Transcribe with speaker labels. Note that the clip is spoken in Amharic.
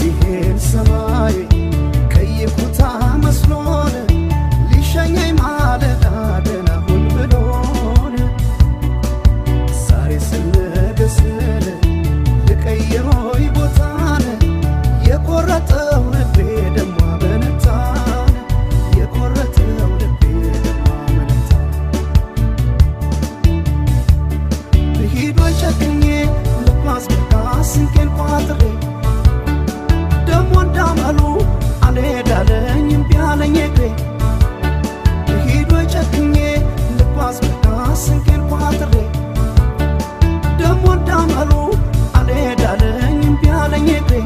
Speaker 1: ይሄን ሰማይ ከይኩታ መስሎን ሊሸኘኝ ማለዳ ደህና ሁን ብሎን ዛሬ ስነገ ስል ልቀይሮይ ቦታን የቆረጠው ልቤ ደሞ አመነታን የቆረጠው ልቤ ደሞ አመነታን ብሂዶይ ጨክኜ ልባስ በቃ ስንቄን ቋጥሬ ደሞ እንዳመሉ አልሄዳለኝ እምቢ አለኝ እግሬ ብሂዶይ ጨክኜ ልባስ በቃ ስንቄን ቋጥሬ ደሞ እንዳመሉ አልሄዳለኝ እምቢ አለኝ እግሬ